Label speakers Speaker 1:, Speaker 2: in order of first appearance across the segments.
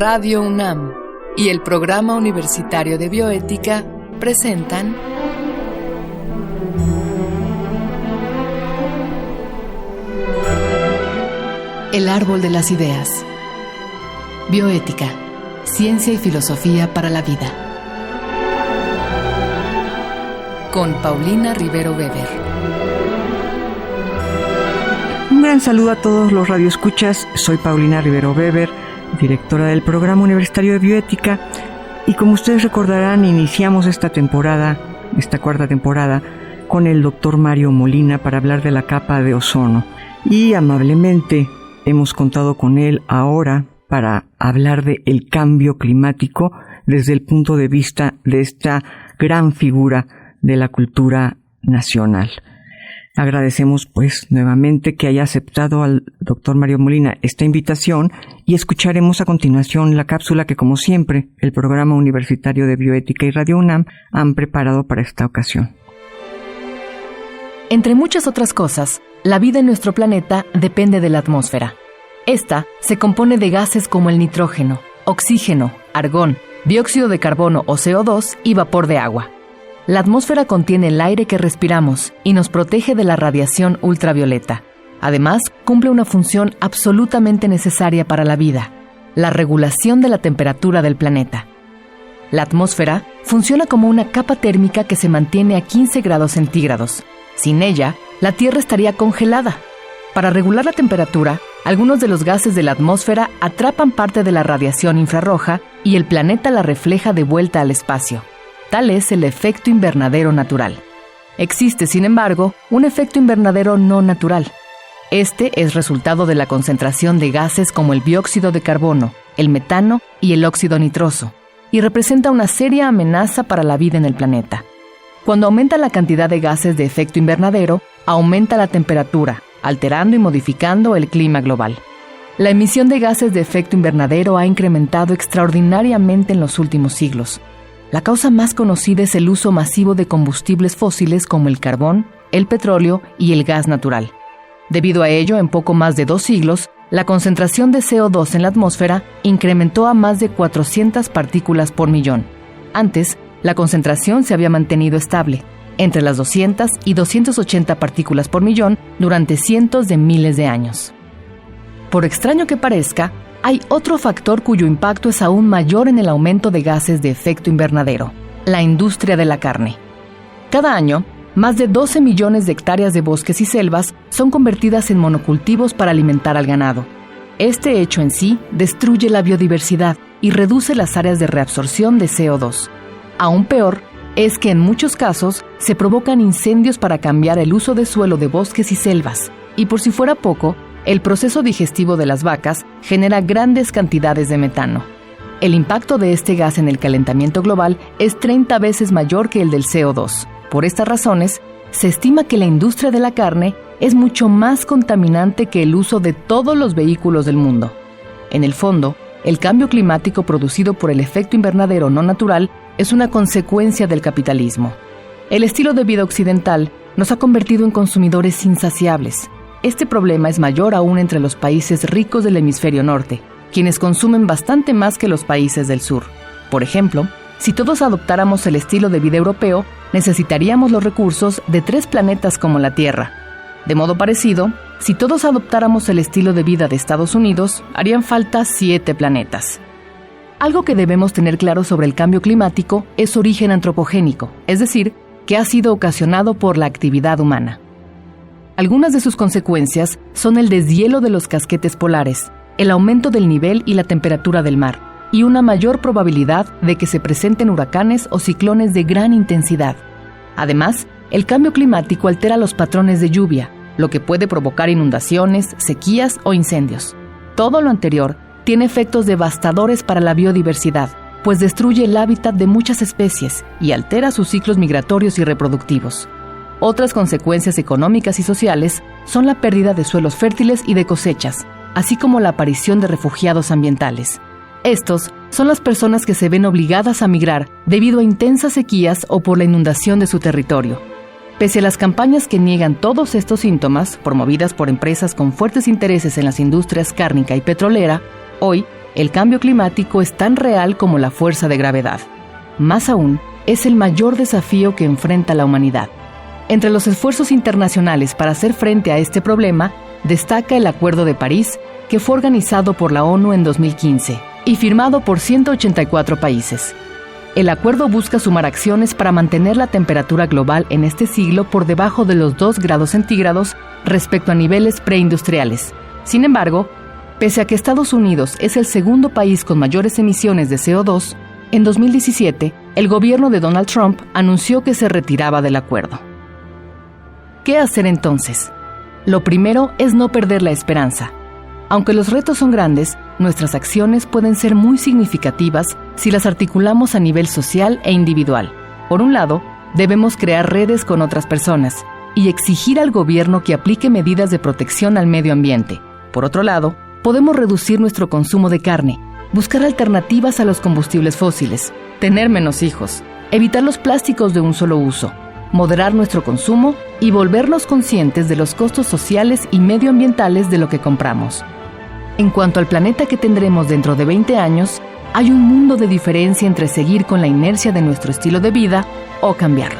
Speaker 1: Radio UNAM y el Programa Universitario de Bioética presentan El Árbol de las Ideas. Bioética, ciencia y filosofía para la vida. Con Paulina Rivero Weber.
Speaker 2: Un gran saludo a todos los radioescuchas. Soy Paulina Rivero Weber, directora del Programa Universitario de Bioética, y como ustedes recordarán, iniciamos esta cuarta temporada, con el doctor Mario Molina para hablar de la capa de ozono. Y amablemente hemos contado con él ahora para hablar de el cambio climático desde el punto de vista de esta gran figura de la cultura nacional. Agradecemos pues nuevamente que haya aceptado al doctor Mario Molina esta invitación y escucharemos a continuación la cápsula que, como siempre, el Programa Universitario de Bioética y Radio UNAM han preparado para esta ocasión.
Speaker 3: Entre muchas otras cosas, la vida en nuestro planeta depende de la atmósfera. Esta se compone de gases como el nitrógeno, oxígeno, argón, dióxido de carbono o CO2 y vapor de agua. La atmósfera contiene el aire que respiramos y nos protege de la radiación ultravioleta. Además, cumple una función absolutamente necesaria para la vida: la regulación de la temperatura del planeta. La atmósfera funciona como una capa térmica que se mantiene a 15 grados centígrados. Sin ella, la Tierra estaría congelada. Para regular la temperatura, algunos de los gases de la atmósfera atrapan parte de la radiación infrarroja y el planeta la refleja de vuelta al espacio. Tal es el efecto invernadero natural. Existe, sin embargo, un efecto invernadero no natural. Este es resultado de la concentración de gases como el dióxido de carbono, el metano y el óxido nitroso, y representa una seria amenaza para la vida en el planeta. Cuando aumenta la cantidad de gases de efecto invernadero, aumenta la temperatura, alterando y modificando el clima global. La emisión de gases de efecto invernadero ha incrementado extraordinariamente en los últimos siglos. La causa más conocida es el uso masivo de combustibles fósiles como el carbón, el petróleo y el gas natural. Debido a ello, en poco más de 2 siglos, la concentración de CO2 en la atmósfera incrementó a más de 400 partículas por millón. Antes, la concentración se había mantenido estable, entre las 200 y 280 partículas por millón durante cientos de miles de años. Por extraño que parezca, hay otro factor cuyo impacto es aún mayor en el aumento de gases de efecto invernadero: la industria de la carne. Cada año, más de 12 millones de hectáreas de bosques y selvas son convertidas en monocultivos para alimentar al ganado. Este hecho en sí destruye la biodiversidad y reduce las áreas de reabsorción de CO2. Aún peor es que en muchos casos se provocan incendios para cambiar el uso de suelo de bosques y selvas, y por si fuera poco, el proceso digestivo de las vacas genera grandes cantidades de metano. El impacto de este gas en el calentamiento global es 30 veces mayor que el del CO2. Por estas razones, se estima que la industria de la carne es mucho más contaminante que el uso de todos los vehículos del mundo. En el fondo, el cambio climático producido por el efecto invernadero no natural es una consecuencia del capitalismo. El estilo de vida occidental nos ha convertido en consumidores insaciables. Este problema es mayor aún entre los países ricos del hemisferio norte, quienes consumen bastante más que los países del sur. Por ejemplo, si todos adoptáramos el estilo de vida europeo, necesitaríamos los recursos de 3 planetas como la Tierra. De modo parecido, si todos adoptáramos el estilo de vida de Estados Unidos, harían falta 7 planetas. Algo que debemos tener claro sobre el cambio climático es su origen antropogénico, es decir, que ha sido ocasionado por la actividad humana. Algunas de sus consecuencias son el deshielo de los casquetes polares, el aumento del nivel y la temperatura del mar, y una mayor probabilidad de que se presenten huracanes o ciclones de gran intensidad. Además, el cambio climático altera los patrones de lluvia, lo que puede provocar inundaciones, sequías o incendios. Todo lo anterior tiene efectos devastadores para la biodiversidad, pues destruye el hábitat de muchas especies y altera sus ciclos migratorios y reproductivos. Otras consecuencias económicas y sociales son la pérdida de suelos fértiles y de cosechas, así como la aparición de refugiados ambientales. Estos son las personas que se ven obligadas a migrar debido a intensas sequías o por la inundación de su territorio. Pese a las campañas que niegan todos estos síntomas, promovidas por empresas con fuertes intereses en las industrias cárnica y petrolera, hoy el cambio climático es tan real como la fuerza de gravedad. Más aún, es el mayor desafío que enfrenta la humanidad. Entre los esfuerzos internacionales para hacer frente a este problema, destaca el Acuerdo de París, que fue organizado por la ONU en 2015 y firmado por 184 países. El acuerdo busca sumar acciones para mantener la temperatura global en este siglo por debajo de los 2 grados centígrados respecto a niveles preindustriales. Sin embargo, pese a que Estados Unidos es el segundo país con mayores emisiones de CO2, en 2017, el gobierno de Donald Trump anunció que se retiraba del acuerdo. ¿Qué hacer entonces? Lo primero es no perder la esperanza. Aunque los retos son grandes, nuestras acciones pueden ser muy significativas si las articulamos a nivel social e individual. Por un lado, debemos crear redes con otras personas y exigir al gobierno que aplique medidas de protección al medio ambiente. Por otro lado, podemos reducir nuestro consumo de carne, buscar alternativas a los combustibles fósiles, tener menos hijos, evitar los plásticos de un solo uso, moderar nuestro consumo y volvernos conscientes de los costos sociales y medioambientales de lo que compramos. En cuanto al planeta que tendremos dentro de 20 años, hay un mundo de diferencia entre seguir con la inercia de nuestro estilo de vida o cambiarlo.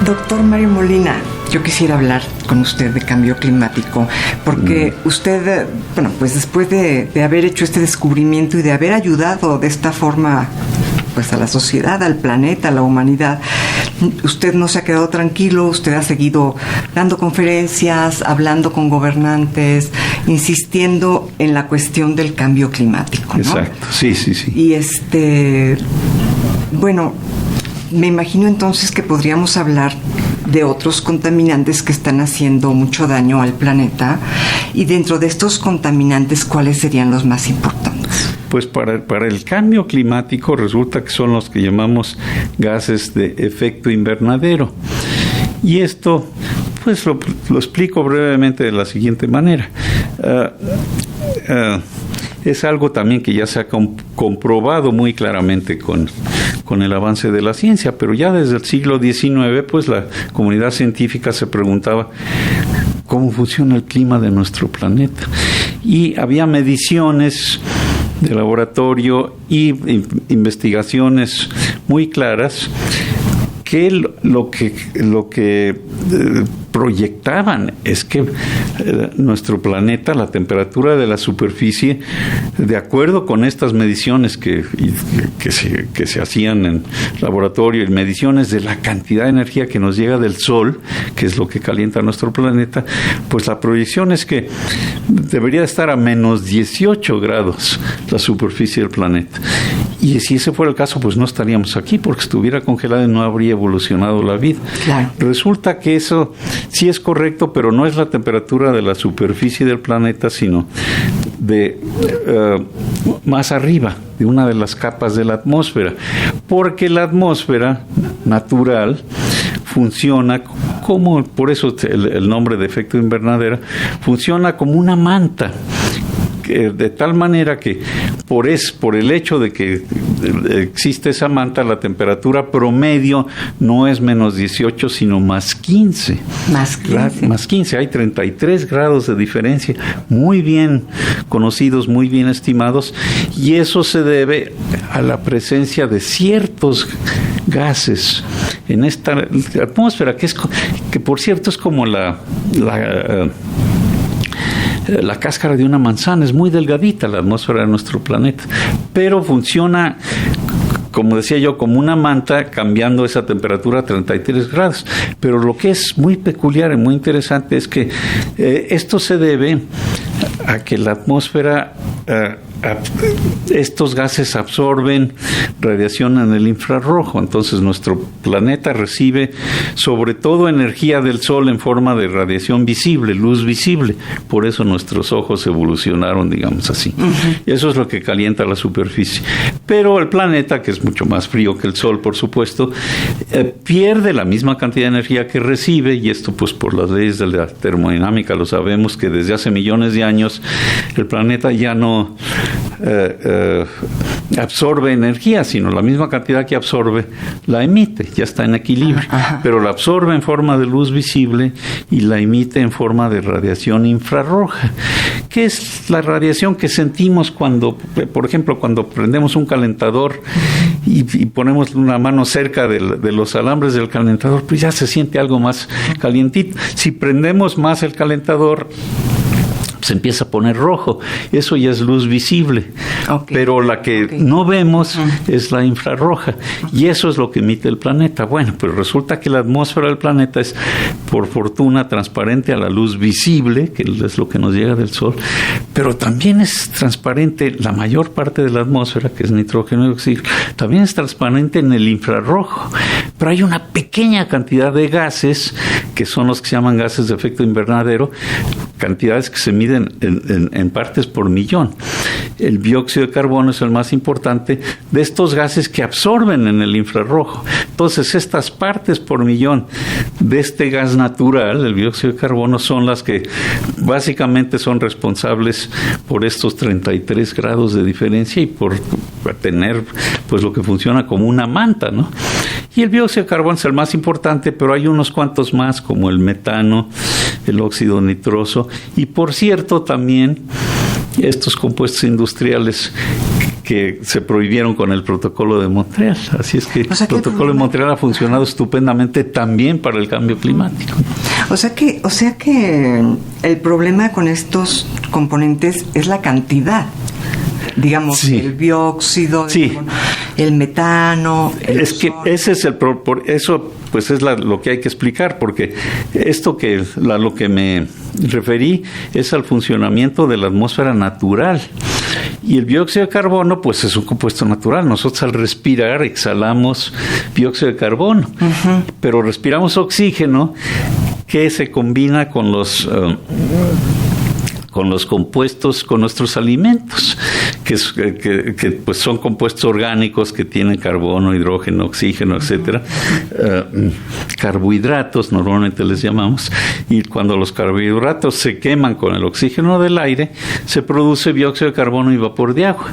Speaker 2: Doctor Mario Molina, yo quisiera hablar con usted de cambio climático, porque usted, pues después de haber hecho este descubrimiento y de haber ayudado de esta forma pues a la sociedad, al planeta, a la humanidad, usted no se ha quedado tranquilo, usted ha seguido dando conferencias, hablando con gobernantes, insistiendo en la cuestión del cambio climático, ¿no?
Speaker 4: Exacto, sí.
Speaker 2: Y me imagino entonces que podríamos hablar de otros contaminantes que están haciendo mucho daño al planeta, y dentro de estos contaminantes, ¿cuáles serían los más importantes?
Speaker 4: Pues para el cambio climático resulta que son los que llamamos gases de efecto invernadero. Y esto, pues lo explico brevemente de la siguiente manera. Es algo también que ya se ha comprobado muy claramente con el avance de la ciencia, pero ya desde el siglo XIX, pues la comunidad científica se preguntaba cómo funciona el clima de nuestro planeta. Y había mediciones de laboratorio y investigaciones muy claras que lo que proyectaban es que nuestro planeta, la temperatura de la superficie, de acuerdo con estas mediciones que se hacían en laboratorio y mediciones de la cantidad de energía que nos llega del Sol, que es lo que calienta nuestro planeta, pues la proyección es que debería estar a menos 18 grados la superficie del planeta. Y si ese fuera el caso, pues no estaríamos aquí, porque estuviera congelada y no habría evolucionado la vida. Claro. Resulta que eso sí es correcto, pero no es la temperatura de la superficie del planeta, sino de más arriba, de una de las capas de la atmósfera, porque la atmósfera natural funciona como, por eso el nombre de efecto invernadero, funciona como una manta, de tal manera que por el hecho de que existe esa manta, la temperatura promedio no es menos 18, sino más 15. Más 15, hay 33 grados de diferencia, muy bien conocidos, muy bien estimados, y eso se debe a la presencia de ciertos gases en esta atmósfera, que por cierto es como la cáscara de una manzana, es muy delgadita la atmósfera de nuestro planeta, pero funciona, como decía yo, como una manta, cambiando esa temperatura a 33 grados. Pero lo que es muy peculiar y muy interesante es que esto se debe a que la atmósfera, estos gases absorben radiación en el infrarrojo. Entonces nuestro planeta recibe sobre todo energía del Sol en forma de radiación visible, luz visible. Por eso nuestros ojos evolucionaron, digamos así. Uh-huh. Eso es lo que calienta la superficie. Pero el planeta, que es mucho más frío que el Sol, por supuesto, pierde la misma cantidad de energía que recibe, y esto pues por las leyes de la termodinámica lo sabemos, que desde hace millones de años el planeta ya no absorbe energía, sino la misma cantidad que absorbe la emite, ya está en equilibrio. Ajá. Pero la absorbe en forma de luz visible y la emite en forma de radiación infrarroja, que es la radiación que sentimos cuando, por ejemplo, cuando prendemos un calentador y ponemos una mano cerca de los alambres del calentador, pues ya se siente algo más calientito. Si prendemos más el calentador, se empieza a poner rojo. Eso ya es luz visible. Okay. Pero la que no vemos es la infrarroja. Y eso es lo que emite el planeta. Bueno, pues resulta que la atmósfera del planeta es, por fortuna, transparente a la luz visible, que es lo que nos llega del Sol, pero también es transparente la mayor parte de la atmósfera, que es nitrógeno y oxígeno, también es transparente en el infrarrojo. Pero hay una pequeña cantidad de gases, que son los que se llaman gases de efecto invernadero, cantidades que se miden en partes por millón. El dióxido de carbono es el más importante de estos gases que absorben en el infrarrojo. Entonces, estas partes por millón de este gas natural, el dióxido de carbono, son las que básicamente son responsables por estos 33 grados de diferencia y por tener pues lo que funciona como una manta, ¿no? Y el dióxido de carbono es el más importante, pero hay unos cuantos más, como el metano, el óxido nitroso, y por cierto también estos compuestos industriales que se prohibieron con el Protocolo de Montreal. Así es que el Protocolo de Montreal ha funcionado estupendamente también para el cambio climático.
Speaker 2: O sea que el problema con estos componentes es la cantidad. Digamos, sí. El dióxido,
Speaker 4: sí.
Speaker 2: El metano.
Speaker 4: Es que ese es por eso pues es lo que hay que explicar, porque esto lo que me referí es al funcionamiento de la atmósfera natural. Y el dióxido de carbono, pues es un compuesto natural. Nosotros al respirar exhalamos dióxido de carbono, pero respiramos oxígeno que se combina con los compuestos, con nuestros alimentos, que pues son compuestos orgánicos que tienen carbono, hidrógeno, oxígeno, etcétera, carbohidratos normalmente les llamamos, y cuando los carbohidratos se queman con el oxígeno del aire, se produce dióxido de carbono y vapor de agua.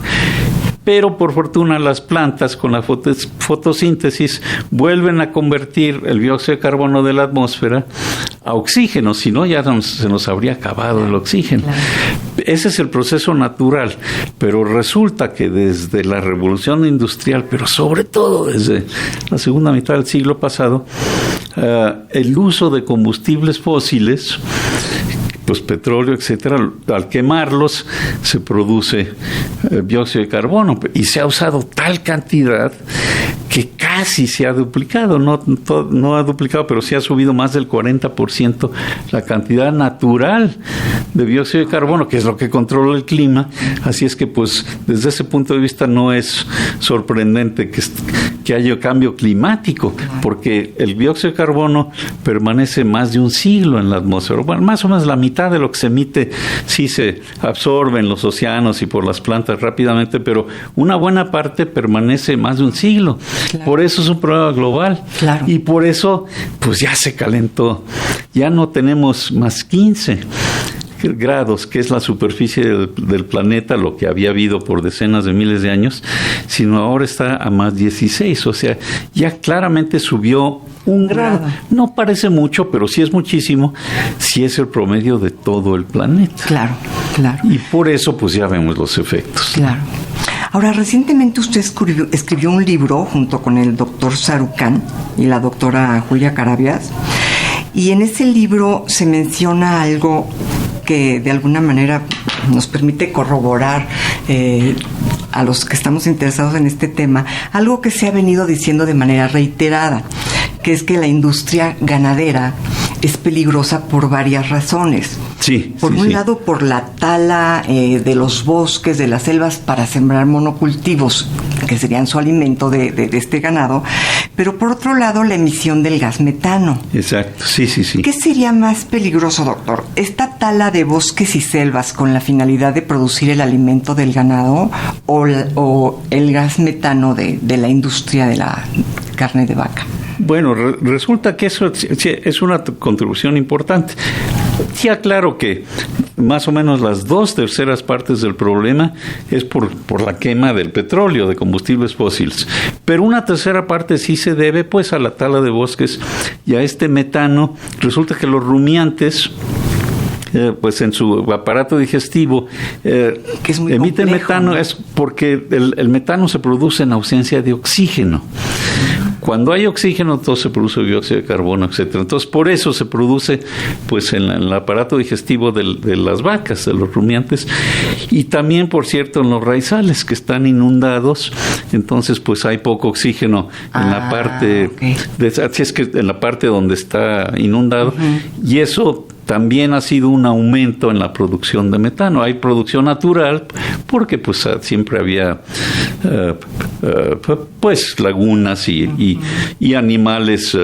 Speaker 4: Pero por fortuna las plantas con la fotosíntesis vuelven a convertir el dióxido de carbono de la atmósfera a oxígeno, si no ya se nos habría acabado el oxígeno. Claro. Ese es el proceso natural, pero resulta que desde la revolución industrial, pero sobre todo desde la segunda mitad del siglo pasado, el uso de combustibles fósiles, pues petróleo, etcétera, al quemarlos se produce dióxido de carbono y se ha usado tal cantidad que casi se ha duplicado, no ha duplicado, pero sí ha subido más del 40% la cantidad natural de dióxido de carbono, que es lo que controla el clima. Así es que pues desde ese punto de vista no es sorprendente que haya cambio climático, porque el dióxido de carbono permanece más de un siglo en la atmósfera. Bueno, más o menos la mitad de lo que se emite sí se absorbe en los océanos y por las plantas rápidamente, pero una buena parte permanece más de un siglo. Claro. Por eso es un problema global. Claro. Y por eso pues ya se calentó. Ya no tenemos más 15 grados, que es la superficie del planeta, lo que había habido por decenas de miles de años, sino ahora está a más 16, o sea, ya claramente subió un grado. No parece mucho, pero sí es muchísimo, sí es el promedio de todo el planeta.
Speaker 2: Claro, claro.
Speaker 4: Y por eso, pues ya vemos los efectos.
Speaker 2: Claro. Ahora, recientemente usted escribió un libro junto con el doctor Sarucán y la doctora Julia Carabias, y en ese libro se menciona algo que de alguna manera nos permite corroborar a los que estamos interesados en este tema, algo que se ha venido diciendo de manera reiterada, que es que la industria ganadera es peligrosa por varias razones.
Speaker 4: Sí,
Speaker 2: por un lado, por la tala de los bosques, de las selvas para sembrar monocultivos, que serían su alimento de este ganado, pero por otro lado, la emisión del gas metano.
Speaker 4: Exacto, sí.
Speaker 2: ¿Qué sería más peligroso, doctor? ¿Esta tala de bosques y selvas con la finalidad de producir el alimento del ganado o el gas metano de la industria de la carne de vaca?
Speaker 4: Bueno, resulta que eso es una contribución importante. Sí, aclaro que más o menos las 2/3 partes del problema es por la quema del petróleo, de combustibles fósiles. Pero 1/3 parte sí se debe pues a la tala de bosques y a este metano. Resulta que los rumiantes, pues en su aparato digestivo
Speaker 2: que es muy
Speaker 4: emiten
Speaker 2: complejo,
Speaker 4: metano,
Speaker 2: ¿no?
Speaker 4: es porque el metano se produce en ausencia de oxígeno. Cuando hay oxígeno, todo se produce dióxido de carbono, etcétera. Entonces, por eso se produce, pues, en el aparato digestivo de las vacas, de los rumiantes, y también, por cierto, en los raizales que están inundados. Entonces, pues, hay poco oxígeno en la parte, así es que en la parte donde está inundado, y eso también ha sido un aumento en la producción de metano. Hay producción natural porque pues siempre había pues lagunas y animales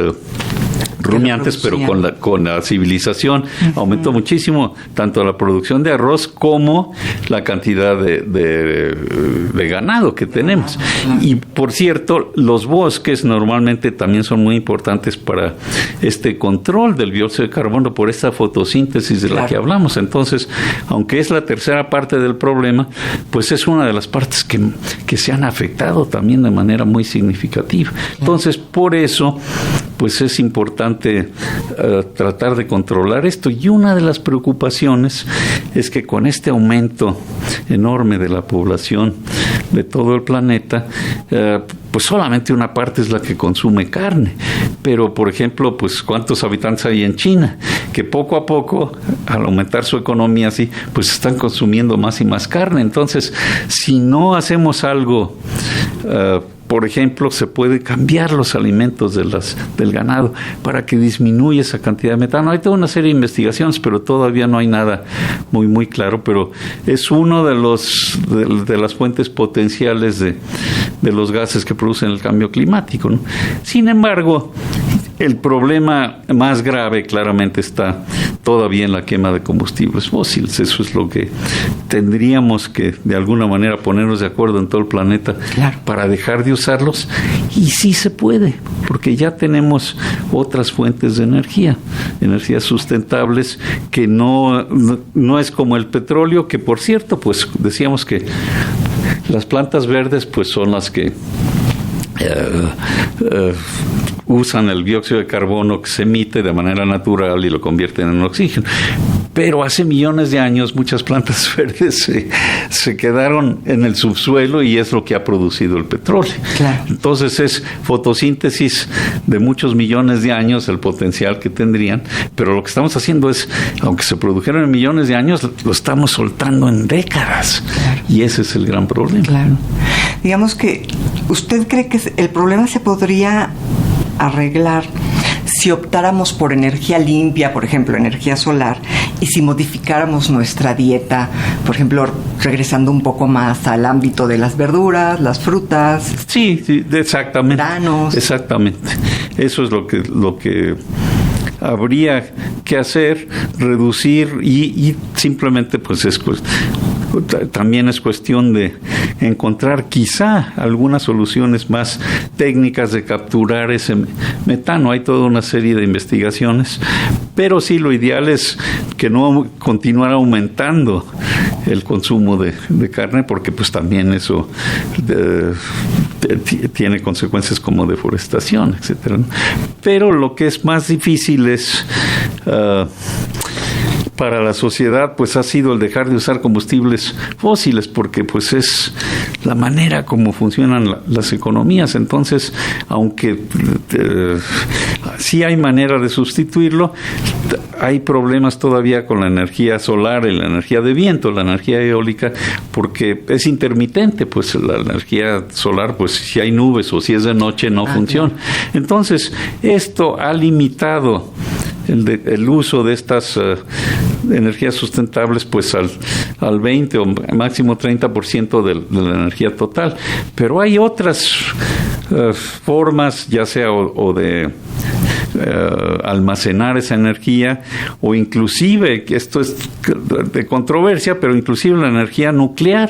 Speaker 4: rumiantes, pero con la civilización aumentó muchísimo tanto la producción de arroz como la cantidad de ganado que tenemos. Y por cierto, los bosques normalmente también son muy importantes para este control del dióxido de carbono por esta fotosíntesis de la que hablamos. Entonces, aunque es la 1/3 parte del problema, pues es una de las partes que se han afectado también de manera muy significativa. Entonces, por eso, pues es importante tratar de controlar esto. Y una de las preocupaciones es que con este aumento enorme de la población de todo el planeta, pues solamente una parte es la que consume carne. Pero, por ejemplo, pues ¿cuántos habitantes hay en China? Que poco a poco, al aumentar su economía así, pues están consumiendo más y más carne. Entonces, si no hacemos algo, por ejemplo, se puede cambiar los alimentos del ganado para que disminuya esa cantidad de metano. Hay toda una serie de investigaciones, pero todavía no hay nada muy, muy claro, pero es uno de las fuentes potenciales de los gases que producen el cambio climático, ¿no? Sin embargo, el problema más grave claramente está todavía en la quema de combustibles fósiles. Eso es lo que tendríamos que de alguna manera ponernos de acuerdo en todo el planeta para dejar de usarlos. Y sí se puede, porque ya tenemos otras fuentes de energías sustentables que no es como el petróleo, que por cierto, pues decíamos que las plantas verdes pues son las que usan el dióxido de carbono que se emite de manera natural y lo convierten en oxígeno. Pero hace millones de años muchas plantas verdes se quedaron en el subsuelo y es lo que ha producido el petróleo. Claro. Entonces es fotosíntesis de muchos millones de años el potencial que tendrían, pero lo que estamos haciendo es, aunque se produjeron en millones de años, lo estamos soltando en décadas. Claro. Y ese es el gran problema.
Speaker 2: Claro. Digamos que ¿usted cree que el problema se podría arreglar si optáramos por energía limpia, por ejemplo, energía solar, y si modificáramos nuestra dieta, por ejemplo, regresando un poco más al ámbito de las verduras, las frutas?
Speaker 4: Sí, exactamente.
Speaker 2: Granos.
Speaker 4: Exactamente. Eso es lo que habría que hacer, reducir y simplemente pues también es cuestión de encontrar quizá algunas soluciones más técnicas de capturar ese metano. Hay toda una serie de investigaciones, pero sí lo ideal es que no continuara aumentando el consumo de carne, porque pues también eso tiene consecuencias como deforestación, etcétera, ¿no? Pero lo que es más difícil es para la sociedad pues ha sido el dejar de usar combustibles fósiles, porque pues es la manera como funcionan las economías. Entonces, aunque sí hay manera de sustituirlo, hay problemas todavía con la energía solar y la energía de viento, la energía eólica, porque es intermitente, pues la energía solar, pues si hay nubes o si es de noche no funciona. Entonces, esto ha limitado el uso de estas energías sustentables pues al 20 o máximo 30% de la energía total. Pero hay otras formas, ya sea o de almacenar esa energía, o inclusive, que esto es de controversia, pero inclusive la energía nuclear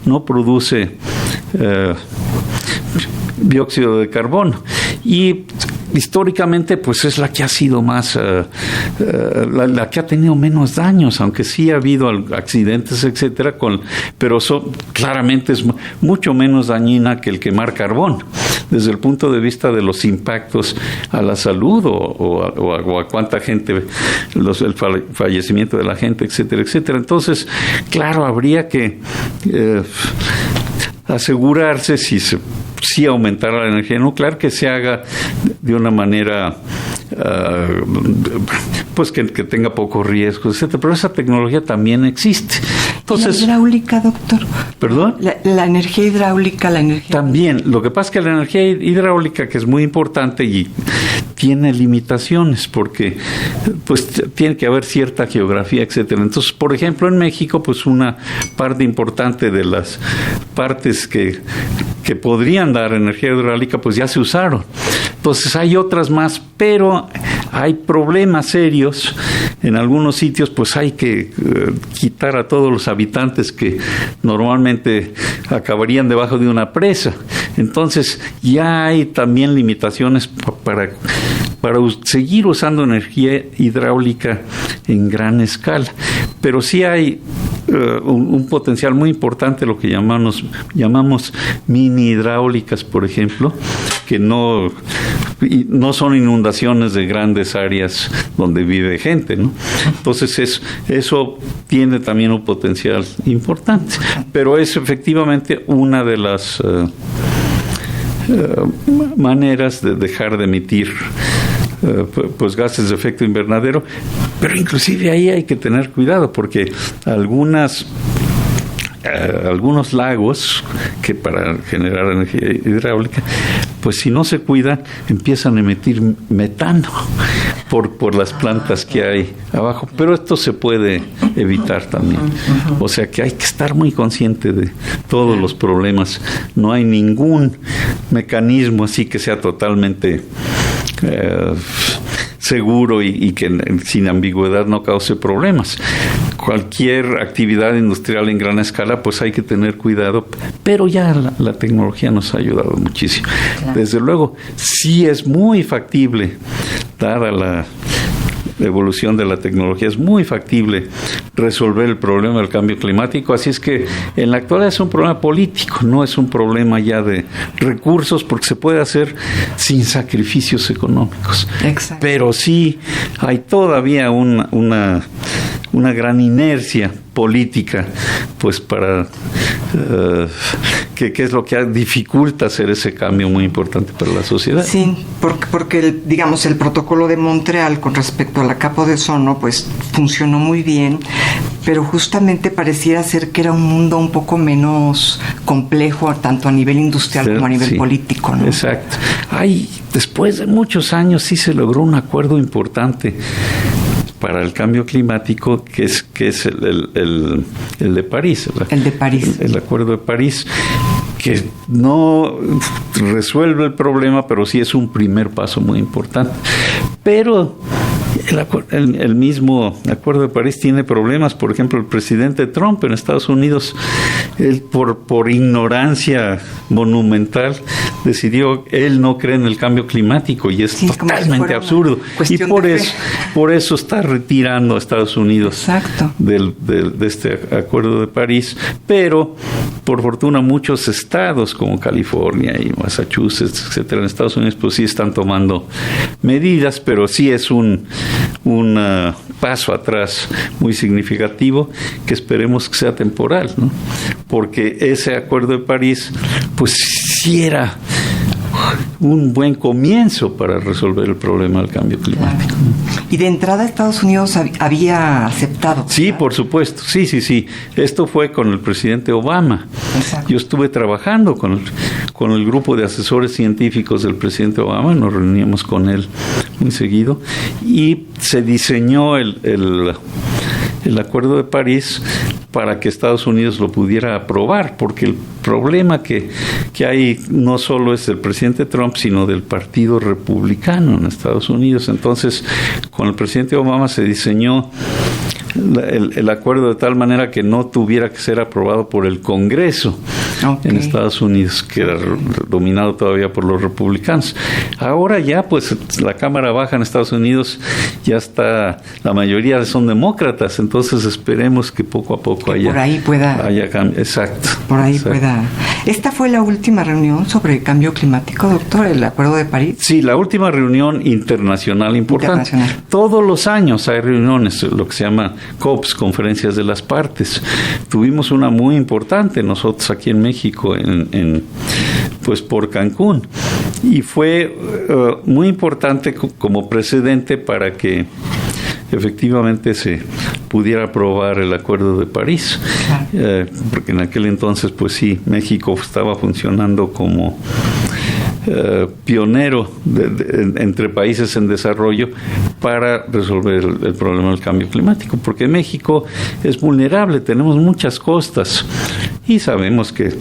Speaker 4: no produce dióxido de carbono. Y históricamente pues es la que ha sido más, la que ha tenido menos daños, aunque sí ha habido accidentes, etcétera, pero claramente es mucho menos dañina que el quemar carbón, desde el punto de vista de los impactos a la salud o a cuánta gente, el fallecimiento de la gente, etcétera, etcétera. Entonces, claro, habría que asegurarse si aumentar la energía nuclear, que se haga de una manera pues que tenga pocos riesgos, etcétera. Pero esa tecnología también existe. Entonces,
Speaker 2: ¿la hidráulica, doctor?
Speaker 4: ¿Perdón?
Speaker 2: La energía hidráulica,
Speaker 4: También. Lo que pasa es que la energía hidráulica, que es muy importante y tiene limitaciones, porque pues tiene que haber cierta geografía, etcétera. Entonces, por ejemplo, en México, pues una parte importante de las partes que podrían dar energía hidráulica, pues ya se usaron. Entonces hay otras más, pero hay problemas serios. En algunos sitios pues hay que quitar a todos los habitantes que normalmente acabarían debajo de una presa. Entonces ya hay también limitaciones para seguir usando energía hidráulica en gran escala. Pero sí hay un potencial muy importante, lo que llamamos mini hidráulicas, por ejemplo, que no son inundaciones de grandes áreas donde vive gente, ¿no? Entonces eso tiene también un potencial importante, pero es efectivamente una de las maneras de dejar de emitir pues gases de efecto invernadero, pero inclusive ahí hay que tener cuidado, porque algunos lagos que para generar energía hidráulica, pues si no se cuidan, empiezan a emitir metano por las plantas que hay abajo, pero esto se puede evitar también. O sea que hay que estar muy consciente de todos los problemas. No hay ningún mecanismo así que sea totalmente seguro y que sin ambigüedad no cause problemas. Cualquier actividad industrial en gran escala, pues hay que tener cuidado, pero ya la tecnología nos ha ayudado muchísimo. Claro. Desde luego, sí es muy factible, dada la evolución de la tecnología, es muy factible resolver el problema del cambio climático, así es que en la actualidad es un problema político, no es un problema ya de recursos, porque se puede hacer sin sacrificios económicos. Exacto. Pero sí hay todavía una gran inercia política, pues para que es lo que dificulta hacer ese cambio muy importante para la sociedad.
Speaker 2: Sí, porque el protocolo de Montreal con respecto a la capa de ozono, pues funcionó muy bien, pero justamente pareciera ser que era un mundo un poco menos complejo, tanto a nivel industrial como a nivel político, ¿no?
Speaker 4: Exacto. Después de muchos años sí se logró un acuerdo importante para el cambio climático, que es el de París.
Speaker 2: El de París.
Speaker 4: El Acuerdo de París, que no resuelve el problema, pero sí es un primer paso muy importante. Pero el mismo Acuerdo de París tiene problemas. Por ejemplo, el presidente Trump en Estados Unidos, él por ignorancia monumental decidió, él no cree en el cambio climático, y es totalmente absurdo. Y por eso está retirando a Estados Unidos de este Acuerdo de París. Pero por fortuna muchos estados como California y Massachusetts, etcétera, en Estados Unidos, pues sí están tomando medidas, pero sí es un paso atrás muy significativo, que esperemos que sea temporal, ¿no? Porque ese Acuerdo de París, pues sí era un buen comienzo para resolver el problema del cambio climático.
Speaker 2: Y de entrada Estados Unidos había aceptado, ¿verdad?
Speaker 4: Sí, por supuesto, sí. Esto fue con el presidente Obama. Exacto. Yo estuve trabajando con el grupo de asesores científicos del presidente Obama, nos reuníamos con él muy seguido, y se diseñó el Acuerdo de París para que Estados Unidos lo pudiera aprobar, porque el problema que hay no solo es del presidente Trump, sino del Partido Republicano en Estados Unidos. Entonces, con el presidente Obama se diseñó el acuerdo de tal manera que no tuviera que ser aprobado por el Congreso en Estados Unidos, que era dominado todavía por los republicanos. Ahora ya, pues, la Cámara Baja en Estados Unidos ya está, la mayoría son demócratas, entonces esperemos que poco a poco haya cambio. Exacto.
Speaker 2: Por ahí pueda. ¿Esta fue la última reunión sobre el cambio climático, doctor, el Acuerdo de París?
Speaker 4: Sí, la última reunión internacional importante. Todos los años hay reuniones, lo que se llama COPs, Conferencias de las Partes. Tuvimos una muy importante nosotros aquí en México, pues por Cancún, y fue muy importante como precedente para que efectivamente se pudiera aprobar el Acuerdo de París, porque en aquel entonces, pues sí, México estaba funcionando como pionero entre países en desarrollo para resolver el problema del cambio climático, porque México es vulnerable, tenemos muchas costas y sabemos que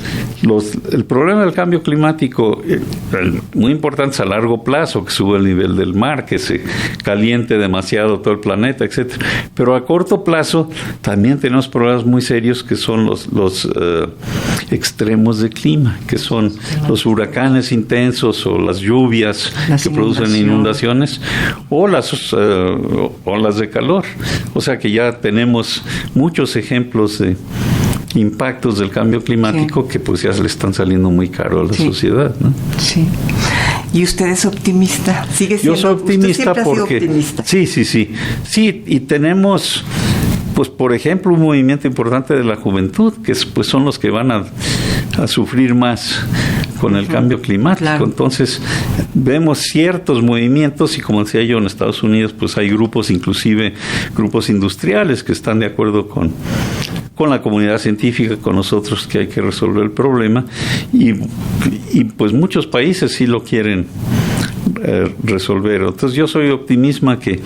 Speaker 4: el problema del cambio climático muy importante es a largo plazo, que sube el nivel del mar, que se caliente demasiado todo el planeta, etcétera. Pero a corto plazo también tenemos problemas muy serios que son los extremos de clima, que son los huracanes intensos o las lluvias que producen inundaciones o las olas de calor. O sea que ya tenemos muchos ejemplos de impactos del cambio climático que pues ya se le están saliendo muy caro a la sociedad, ¿no?
Speaker 2: Sí. ¿Y usted es optimista? ¿Sigue siendo?
Speaker 4: Yo soy optimista
Speaker 2: porque... optimista.
Speaker 4: Sí, y tenemos, pues por ejemplo, un movimiento importante de la juventud, que pues son los que van a sufrir más con el cambio climático. Claro. Entonces, vemos ciertos movimientos y, como decía yo, en Estados Unidos, pues hay grupos, inclusive grupos industriales, que están de acuerdo con la comunidad científica, con nosotros, que hay que resolver el problema, y pues muchos países sí lo quieren resolver. Entonces, yo soy optimista que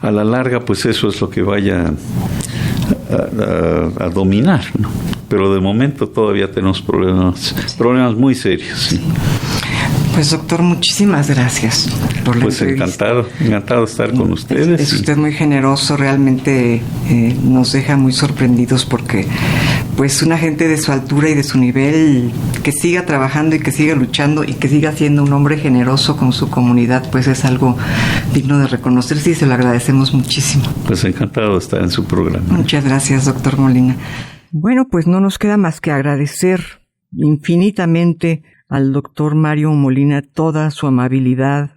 Speaker 4: a la larga, pues eso es lo que vaya a dominar, ¿no? Pero de momento todavía tenemos problemas muy serios. ¿Sí?
Speaker 2: Pues doctor, muchísimas gracias por la entrevista.
Speaker 4: Encantado de estar con ustedes.
Speaker 2: Es usted muy generoso, realmente nos deja muy sorprendidos porque pues una gente de su altura y de su nivel que siga trabajando y que siga luchando y que siga siendo un hombre generoso con su comunidad, pues es algo digno de reconocerse y se lo agradecemos muchísimo.
Speaker 4: Pues encantado de estar en su programa.
Speaker 2: Muchas gracias, doctor Molina. Bueno, pues no nos queda más que agradecer infinitamente al doctor Mario Molina toda su amabilidad,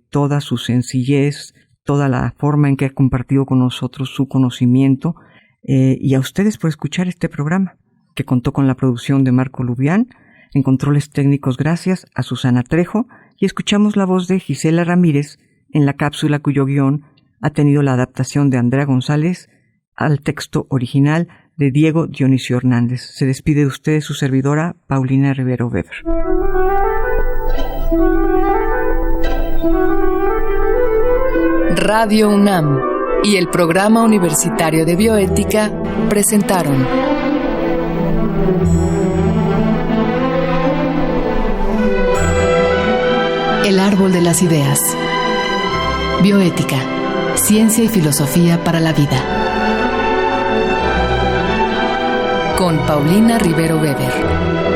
Speaker 2: toda su sencillez, toda la forma en que ha compartido con nosotros su conocimiento, y a ustedes por escuchar este programa, que contó con la producción de Marco Lubián, en controles técnicos gracias a Susana Trejo, y escuchamos la voz de Gisela Ramírez en la cápsula cuyo guión ha tenido la adaptación de Andrea González al texto original de Diego Dionisio Hernández. Se despide de ustedes su servidora, Paulina Rivero Weber.
Speaker 1: Radio UNAM y el Programa Universitario de Bioética presentaron El Árbol de las Ideas. Bioética, ciencia y filosofía para la vida. Con Paulina Rivero Weber.